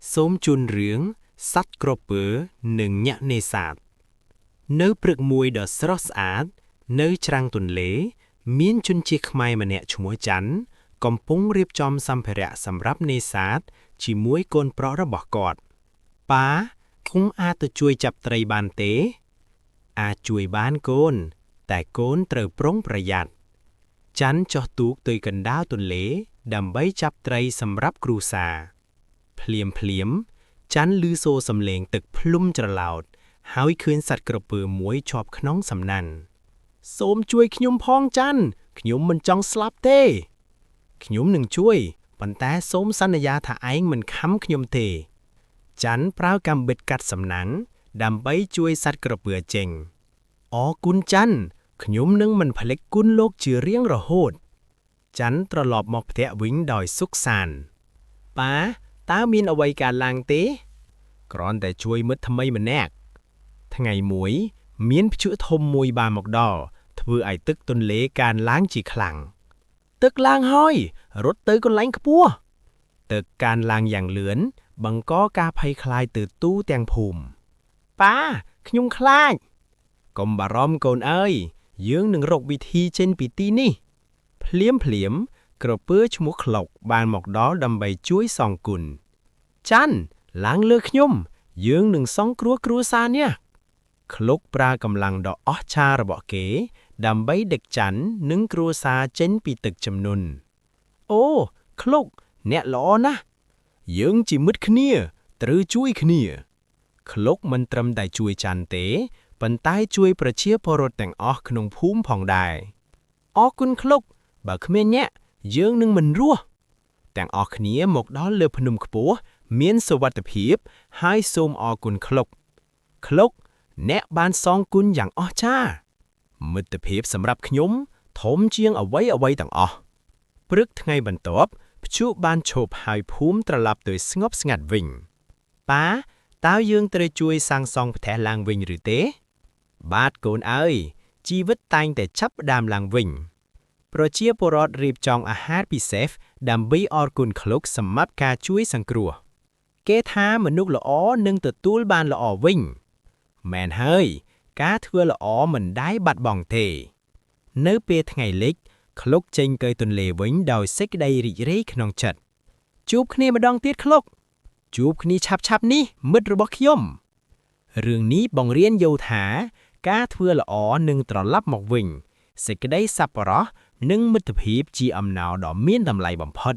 សូមជូនរឿងសត្វក្រពើនិងញាក់នេសាទនៅព្រឹកមួយដ៏ស្រស់ស្អាតនៅច្រាំងទន្លេមានជនជាតិខ្មែរម្នាក់ឈ្មោះច័ន្ទកំពុងរៀបចំសម្ភារៈសម្រាប់នេសាទជាមួយកូនប្រុសរបស់គាត់ប៉ាខ្ញុំអាចទៅជួយចាប់ត្រីបានទេអាចជួយបានកូនតែកូនត្រូវប្រុងប្រយ័ត្នច័ន្ទចុះទូកទៅកណ្ដាលទន្លេដើម្បីចាប់ត្រីសម្រាប់គ្រួសារភ្លាមច័ន្ទឮសូរសំឡេងទឹកភ្លុំច្រឡោតហើយឃើញសត្វក្រពើមួយជាប់ក្នុងសំណាញ់សូមជួយខ្ញុំផងច័ន្ទខ្ញុំមិនចង់ស្លាប់ទេខ្ញុំនឹងជួយប៉ុន្តែសូមសន្យាថាឯងមិនខំខ្ញុំទេច័ន្ទប្រើកាំបិតកាត់សំណាញ់ដើម្បីជួយសត្វក្រពើចេញអរគុណច័ន្ទខ្ញុំនឹងមិនភ្លេចគុណលោកជារៀងរហូតច័ន្ទត្រឡប់មកផ្ទះវិញដោយសុខសាន្តប៉ាតើមានអ្វីកើតឡើងទេគ្រាន់តែជួយមិត្តថ្មីម្នាក់ថ្ងៃមួយមានព្យុះធំមួយបានមកដល់ធ្វើឲ្យទឹកទន្លេកើនឡើងជាខ្លាំងទឹកឡើងហើយរត់ទៅកន្លែងខ្ពស់ទឹកកើនឡើងយ៉ាងលឿនបង្កការភ័យខ្លាចទៅទូទាំងភូមិប៉ាខ្ញុំខ្លាចកុំបារម្ភកូនអើយយើងនឹងរកវិធីចេញពីទីនេះភ្លាមក្រពើឈ្មោះខ្លុកបានមកដល់ដើម្បីជួយសងគុណច័ន្ទឡើងលើខ្ញុំយើងនឹងសង្គ្រោះគ្រួសារនេះខ្លុកប្រើកម្លាំងដ៏អស្ចារ្យរបស់គេដើម្បីដឹកច័ន្ទនិងគ្រួសារចេញពីទឹកជំនន់អូខ្លុកអ្នកល្អណាស់យើងជាមិត្តគ្នាត្រូវជួយគ្នាខ្លុកមិនត្រឹមតែជួយច័ន្ទទេប៉ុន្តែជួយប្រជាពលរដ្ឋទាំងអស់ក្នុងភូមិផងដែរអរគុណខ្លុកបើគ្មានអ្នកយើងនឹងមិនរស់ទាំងអស់គ្នាមកដល់លើភ្នំខ្ពស់មានសុវត្ថិភាពហើយសូមអរគុណខ្លុកអ្នកបានសងគុណយ៉ាងអស្ចារ្យមិត្តភាពសម្រាប់ខ្ញុំធំជាងអ្វីទាំងអស់ព្រឹកថ្ងៃបន្ទាប់ព្យុះបានឈប់ហើយភូមិត្រឡប់ទៅស្ងប់ស្ងាត់វិញប៉ាតើយើងត្រូវជួយសាងសង់ផ្ទះឡើងវិញឬទេបាទកូនអើយជីវិតតែងតែចាប់ផ្ដើមឡើងវិញប្រជាពលរដ្ឋរៀបចំអាហារពិសេសដើម្បីអរគុណខ្លុកសម្រាប់ការជួយសង្គ្រោះគេថាមនុស្សល្អនឹងទទួលបានល្អវិញមែនហើយការធ្វើល្អមិនដែលបាត់បង់ទេនៅពេលថ្ងៃលិចខ្លុកចេញទៅទន្លេវិញដោយសេចក្តីរីករាយក្នុងចិត្តជួបគ្នាម្ដងទៀតខ្លុកជួបគ្នាឆាប់នេះមិត្តរបស់ខ្ញុំរឿងនេះបង្រៀនយោថាការធ្វើល្អនឹងត្រឡប់មកវិញសេចក្តីសប្បុរសនិងមិត្តភាពជាអំណោយដ៏មានតម្លៃបំផុត